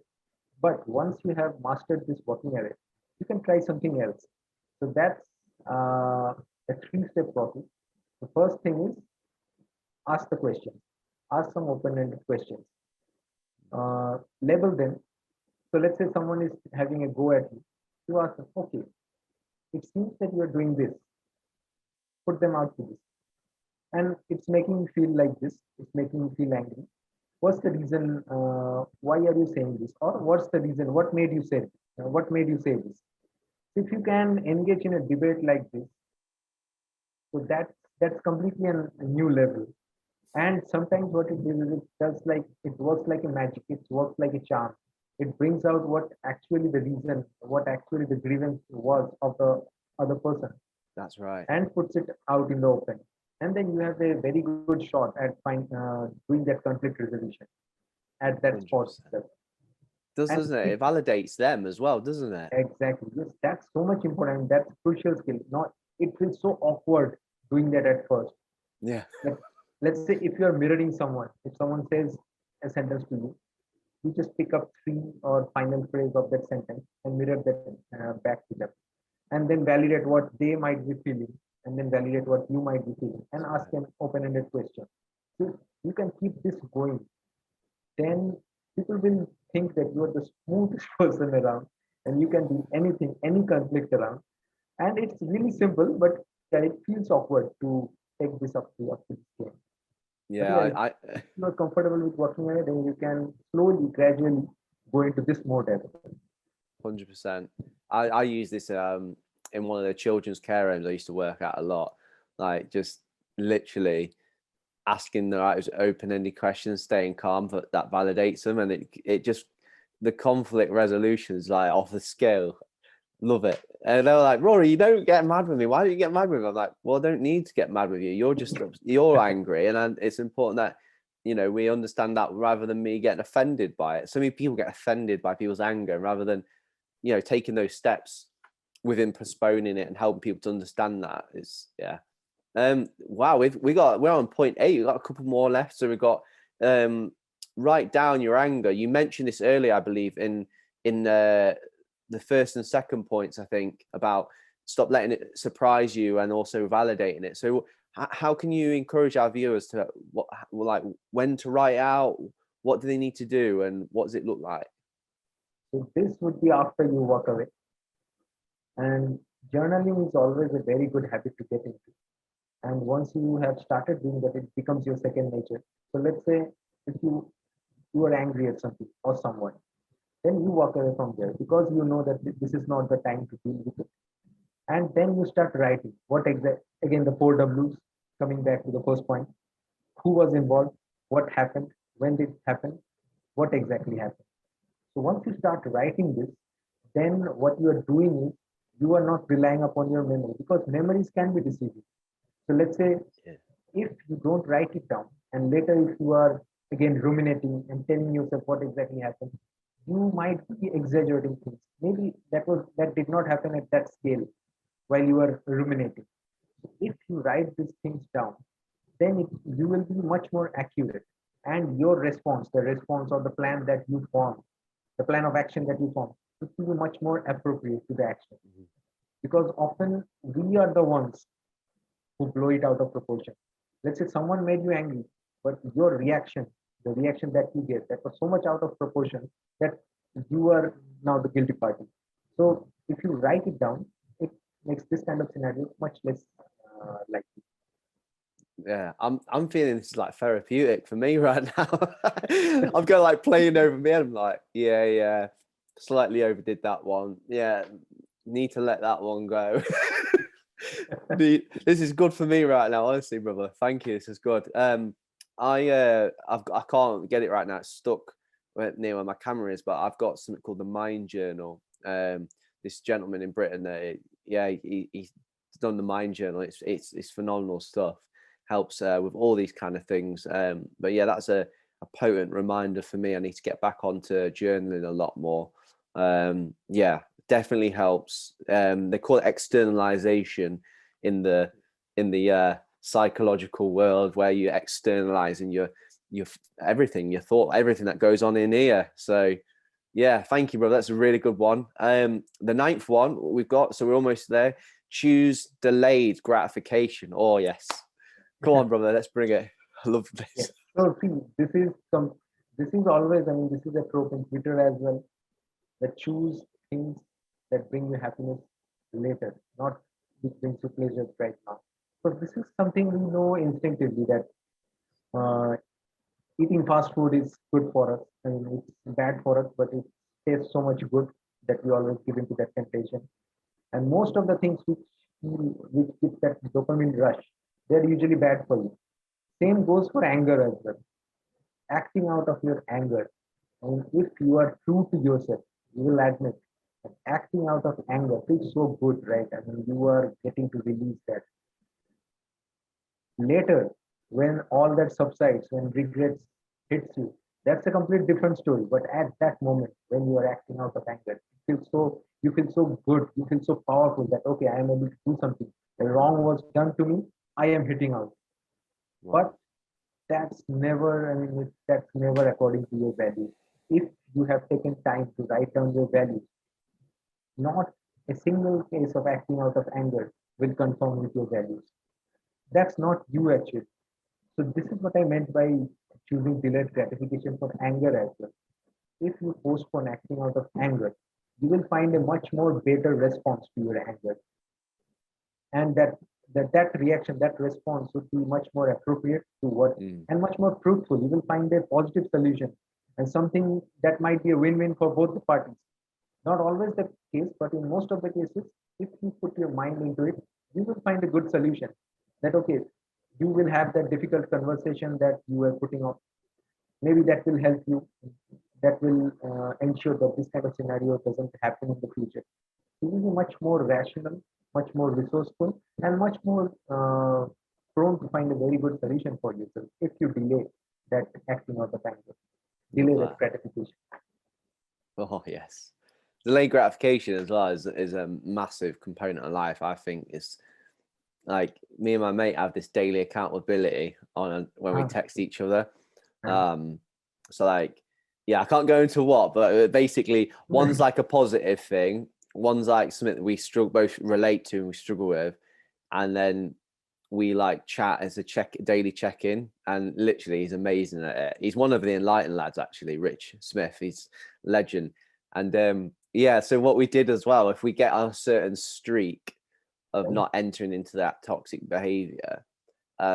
But once you have mastered this walking away, you can try something else. So that's a three-step process. The first thing is ask the questions. Ask some open-ended questions. Label them. So let's say someone is having a go at you. You ask them, okay, it seems that you are doing this. Put them out to this. And it's making me feel like this. It's making me feel angry. What's the reason? Why are you saying this? Or what's the reason? What made you say? What made you say this? If you can engage in a debate like this, so that's completely a new level. And sometimes what it does is it works like a magic. It works like a charm. It brings out what actually the reason, what actually the grievance was of the other person. That's right. And puts it out in the open. And then you have a very good shot at doing that conflict resolution at that 100%. Spot. Doesn't it? It validates them as well, doesn't it? Exactly. Yes, that's so much important. That's crucial skill. It feels so awkward doing that at first. Yeah. Let's say if you are mirroring someone, if someone says a sentence to you, you just pick up 3 or final phrase of that sentence and mirror that back to them, and then validate what they might be feeling, and then validate what you might be feeling, and ask an open-ended question. So you can keep this going. Then people will think that you are the smoothest person around, and you can do anything, any conflict around. And it's really simple, but it feels awkward to take this up to this game. Yeah, if you're comfortable with working on it, then you can slowly, gradually go into this mode. 100%. I use this in one of the children's care homes I used to work at a lot. Like just literally asking the right open-ended questions, staying calm, but that validates them, and it just, the conflict resolution is like off the scale. Love it. And they were like, Rory, you don't get mad with me. Why don't you get mad with me? I'm like, well, I don't need to get mad with you. You're angry. And it's important that, we understand that rather than me getting offended by it. So many people get offended by people's anger rather than, taking those steps within postponing it and helping people to understand that is, yeah. Wow. We're on point 8. We've got a couple more left. So we've got, write down your anger. You mentioned this earlier, I believe, in the first and second points, I think, about stop letting it surprise you and also validating it. So how can you encourage our viewers to when to write out, what do they need to do, and what does it look like? So this would be after you walk away. And journaling is always a very good habit to get into. And once you have started doing that, it becomes your second nature. So let's say if you are angry at something or someone, then you walk away from there because you know that this is not the time to deal with it. And then you start writing again, the 4 W's, coming back to the first point. Who was involved? What happened? When did it happen? What exactly happened? So once you start writing this, then what you are doing is you are not relying upon your memory, because memories can be deceiving. So let's say if you don't write it down, and later if you are again ruminating and telling yourself what exactly happened, you might be exaggerating things. Maybe that did not happen at that scale while you are ruminating. If you write these things down, then you will be much more accurate, and your response, the response or the plan that you form, the plan of action that you form, it will be much more appropriate to the action. Because often we are the ones who blow it out of proportion. Let's say someone made you angry, but your reaction, the reaction that you get, that was so much out of proportion that you are now the guilty party. So if you write it down, it makes this kind of scenario much less likely. Yeah, I'm feeling this is like therapeutic for me right now. I've got like playing over me, and I'm like, yeah, slightly overdid that one. Yeah, need to let that one go. This is good for me right now, honestly, brother. Thank you. This is good. I can't get it right now. It's stuck near where my camera is, but I've got something called the Mind Journal. This gentleman in Britain, he's done the Mind Journal. It's phenomenal stuff. Helps with all these kind of things. But yeah, that's a potent reminder for me. I need to get back onto journaling a lot more. Yeah, definitely helps. They call it externalization in the psychological world, where you're externalizing your everything, your thought, everything that goes on in here. So yeah, thank you, bro. That's a really good one. The 9th one we've got, so we're almost there. Choose delayed gratification. Oh yes, come on, brother, let's bring it. I love this. Yeah. So see, this is always, I mean, this is a trope in Twitter as well, that choose things that bring you happiness later, not which brings you pleasure right now. So this is something we know instinctively, that uh, eating fast food is good for us. I mean, it's bad for us, but it tastes so much good that we always give into that temptation. And most of the things which give that dopamine rush, they're usually bad for you. Same goes for anger as well. Acting out of your anger. I mean, if you are true to yourself, you will admit that acting out of anger feels so good, right? I mean, you are getting to release that. Later, when all that subsides, when regrets hits you, that's a complete different story. But at that moment, when you are acting out of anger, you feel so good, you feel so powerful that okay, I am able to do something. The wrong was done to me, I am hitting out. But that's never, I mean, that's never according to your values. If you have taken time to write down your values, not a single case of acting out of anger will conform with your values. That's not you actually. So this is what I meant by choosing delayed gratification for anger as well. If you postpone acting out of anger, you will find a much more better response to your anger. And that reaction, that response would be much more appropriate to what and much more fruitful. You will find a positive solution and something that might be a win-win for both the parties. Not always the case, but in most of the cases, if you put your mind into it, you will find a good solution. That okay, you will have that difficult conversation that you were putting off. Maybe that will help you. That will ensure that this kind of scenario doesn't happen in the future. You will be much more rational, much more resourceful, and much more prone to find a very good solution for yourself if you delay that acting out of anger, delay that gratification. Oh yes, delayed gratification as well is a massive component of life. I think it's like me and my mate have this daily accountability on when we text each other. So like, yeah, I can't go into what, but basically one's like a positive thing, one's like something that we both relate to and we struggle with, and then we like chat as a daily check-in. And literally he's amazing at it. He's one of the Enlightened lads actually, Rich Smith. He's legend. And yeah, so what we did as well, if we get on a certain streak of not entering into that toxic behavior,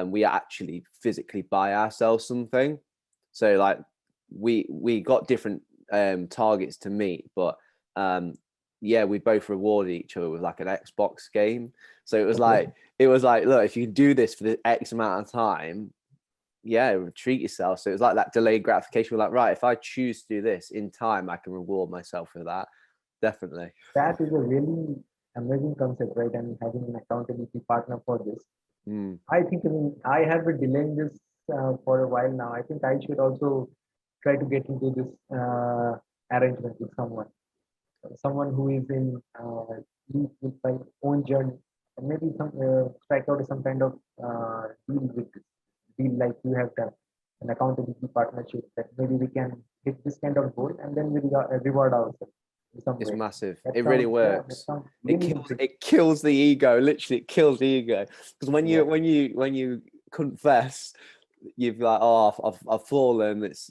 we actually physically buy ourselves something. So like we got different targets to meet, but yeah, we both rewarded each other with like an Xbox game. So it was like look, if you do this for the X amount of time, yeah, treat yourself. So it was like that delayed gratification. We're like, right, if I choose to do this in time, I can reward myself for that. Definitely. That is a really amazing concept, right? And having an accountability partner for this. I think, I mean, I have been delaying this for a while now. I think I should also try to get into this arrangement with someone who is in with my own journey, and maybe strike out some kind of deal like you have done, an accountability partnership that maybe we can hit this kind of goal and then we reward ourselves. It's massive. It really works. It kills the ego. Literally, it kills the ego. Because when you confess, you've like, oh, I've fallen. It's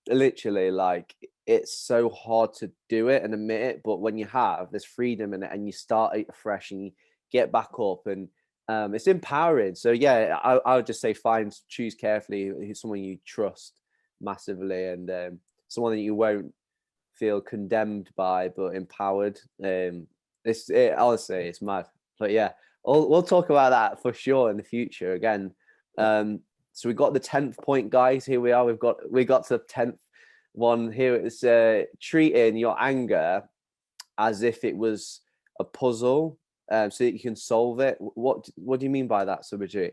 literally, like, it's so hard to do it and admit it, but when you have, there's freedom in it, and you start it fresh and you get back up, and it's empowering. So yeah, I would just say choose carefully who's someone you trust massively, and someone that you won't feel condemned by, but empowered. Honestly, it's mad. But yeah, we'll talk about that for sure in the future again. So we got the 10th point, guys. Here we are. We got to the 10th one here. It's treating your anger as if it was a puzzle, so that you can solve it. What do you mean by that, Subhajit?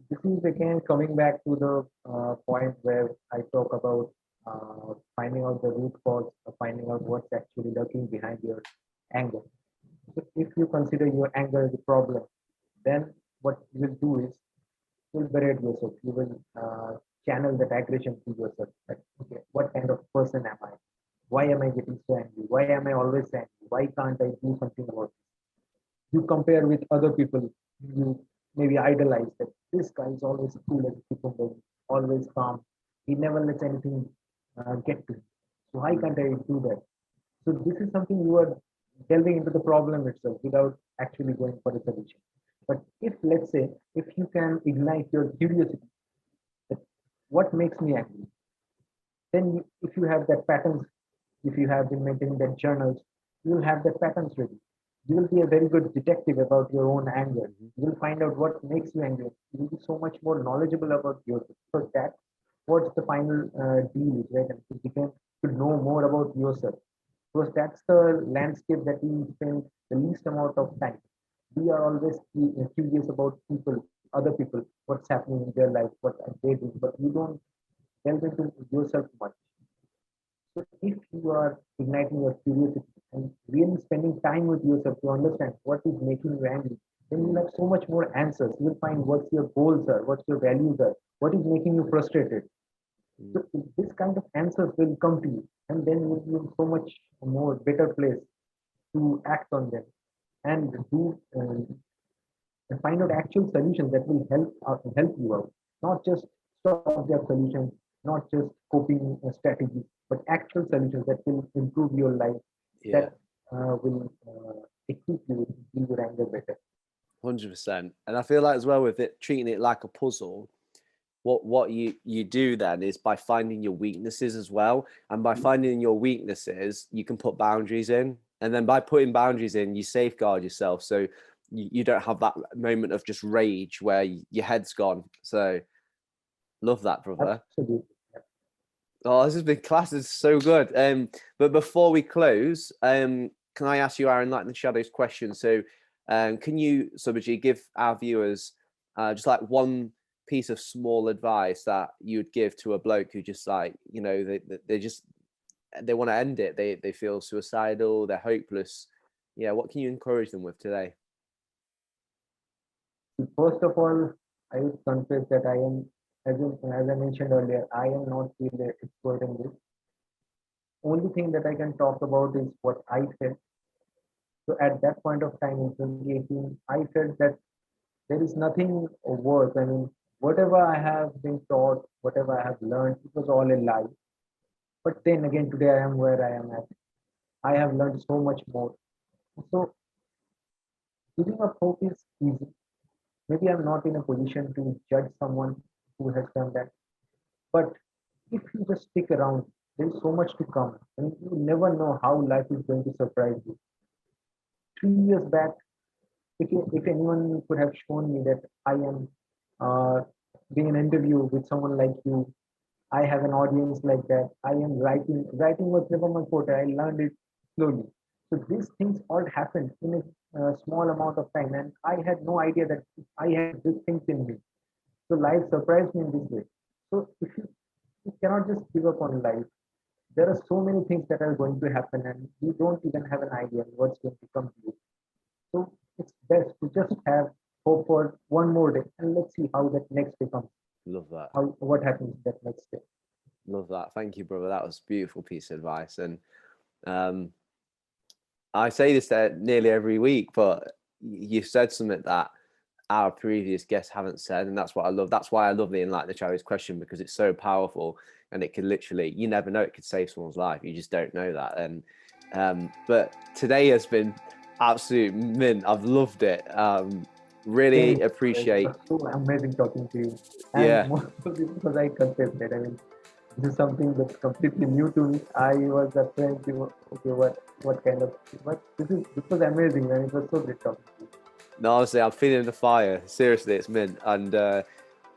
This is again coming back to the point where I talk about finding out the root cause, finding out what's actually lurking behind your anger. So if you consider your anger as a problem, then what you will do is you will berate yourself. You will channel that aggression to yourself. Like, okay, what kind of person am I? Why am I getting so angry? Why am I always angry? Why can't I do something about it? You compare with other people. You maybe idolize that this guy is always cool as a cucumber, always calm. He never lets anything get to him. So why can't I do that? So this is something you are delving into the problem itself without actually going for a solution. But if, let's say, if you can ignite your curiosity, that what makes me angry, then if you have that patterns, if you have been maintaining that journals, you will have that patterns ready. You will be a very good detective about your own anger. You will find out what makes you angry. You will be so much more knowledgeable about yourself. So that's what the final deal is, right? And to begin to know more about yourself. Because that's the landscape that we spend the least amount of time. We are always curious about people, other people, what's happening in their life, what are they doing, but you don't delve into yourself much. So if you are igniting your curiosity and really spending time with yourself to understand what is making you angry, then you'll have so much more answers. You'll find what your goals are, what your values are, what is making you frustrated. So this kind of answers will come to you, and then you'll be in so much more better place to act on them and do and find out actual solutions that will help you out, not just stopgap solutions, not just coping strategies, but actual solutions that will improve your life, Yeah, that will equip you to deal your anger better. 100%. And I feel like as well with it treating it like a puzzle, what you do then is by finding your weaknesses as well, and by finding your weaknesses you can put boundaries in, and then by putting boundaries in you safeguard yourself, so you don't have that moment of just rage where your head's gone. So love that, brother. Absolutely. Oh, this has been class. This is so good. But before we close, can I ask you our Enlighten the Shadows question? So can you, Subhajit, give our viewers just like one piece of small advice that you would give to a bloke who just like, you know, they want to end it, they feel suicidal, they're hopeless. Yeah, what can you encourage them with today? First of all, I would confess that I am, as I mentioned earlier, I am not really expert in this. Only thing that I can talk about is what I felt. So at that point of time in 2018, I felt that there is nothing worth. I mean, whatever I have been taught, whatever I have learned, it was all a lie. But then again, today I am where I am at. I have learned so much more. So giving up hope is easy. Maybe I'm not in a position to judge someone who has done that. But if you just stick around, there's so much to come. And you never know how life is going to surprise you. 3 years back, if anyone could have shown me that I am doing an interview with someone like you, I have an audience like that, I am writing was never my forte, I learned it slowly. So these things all happened in a small amount of time, and I had no idea that I had these things in me. So life surprised me in this way. So if you cannot just give up on life, there are so many things that are going to happen, and you don't even have an idea what's going to come to you. So it's best to just have hope for one more day, and let's see how that next day comes. Love that. What happens that next day. Love that. Thank you, brother. That was a beautiful piece of advice. And I say this nearly every week, but you said something that our previous guests haven't said, and that's what I love. That's why I love the Enlighten the Challenge question, because it's so powerful, and it can literally, you never know, it could save someone's life. You just don't know that. And but today has been absolute mint. I've loved it. Really appreciate. It was so amazing talking to you. And Yeah. mostly because I confess that, I mean, this is something that's completely new to me. I was afraid to, okay, what kind of, but this was amazing, and it was so great talking to you. No, honestly, I'm feeling the fire. Seriously, it's mint. And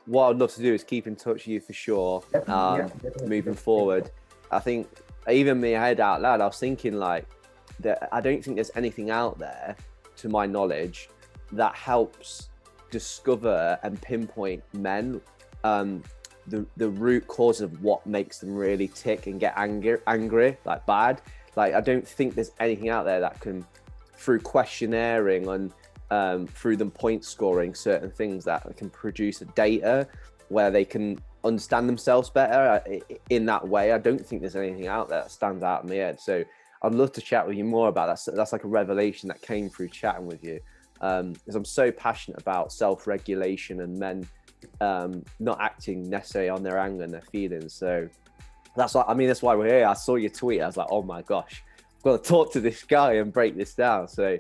what I'd love to do is keep in touch with you for sure. Definitely, Moving forward, I think even me head out loud, I was thinking like that. I don't think there's anything out there, to my knowledge, that helps discover and pinpoint men, the root cause of what makes them really tick and get angry, like bad. Like, I don't think there's anything out there that can, through questionnairing and through them point scoring certain things, that can produce a data where they can understand themselves better in that way. I don't think there's anything out there that stands out in my head. So I'd love to chat with you more about that. That's like a revelation that came through chatting with you, because I'm so passionate about self-regulation and men not acting necessarily on their anger and their feelings. So that's why, I mean, that's why we're here. I saw your tweet. I was like, oh my gosh, I've got to talk to this guy and break this down. So,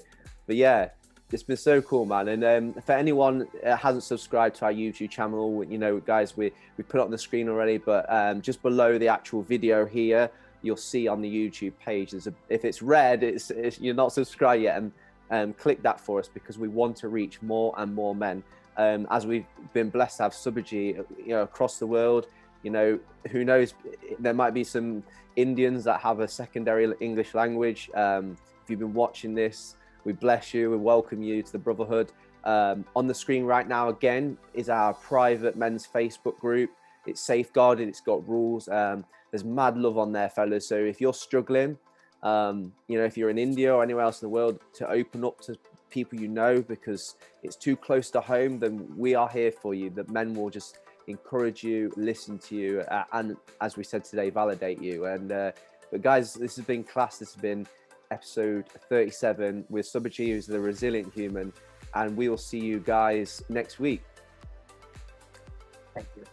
but yeah, it's been so cool, man. And for anyone that hasn't subscribed to our YouTube channel, you know, guys, we put it on the screen already, but just below the actual video here, you'll see on the YouTube page, if it's red, it's you're not subscribed yet, and click that for us, because we want to reach more and more men. As we've been blessed to have Subhajit, you know, across the world. You know, who knows, there might be some Indians that have a secondary English language. If you've been watching this, we bless you, we welcome you to the brotherhood. On the screen right now, again, is our private men's Facebook group. It's safeguarded, it's got rules. There's mad love on there, fellas. So if you're struggling, you know, if you're in India or anywhere else in the world, to open up to people you know, because it's too close to home, then we are here for you. That men will just encourage you, listen to you, and as we said today, validate you. And but guys, this has been class. This has been episode 37 with Subhajit, who's the resilient human, and we will see you guys next week. Thank you.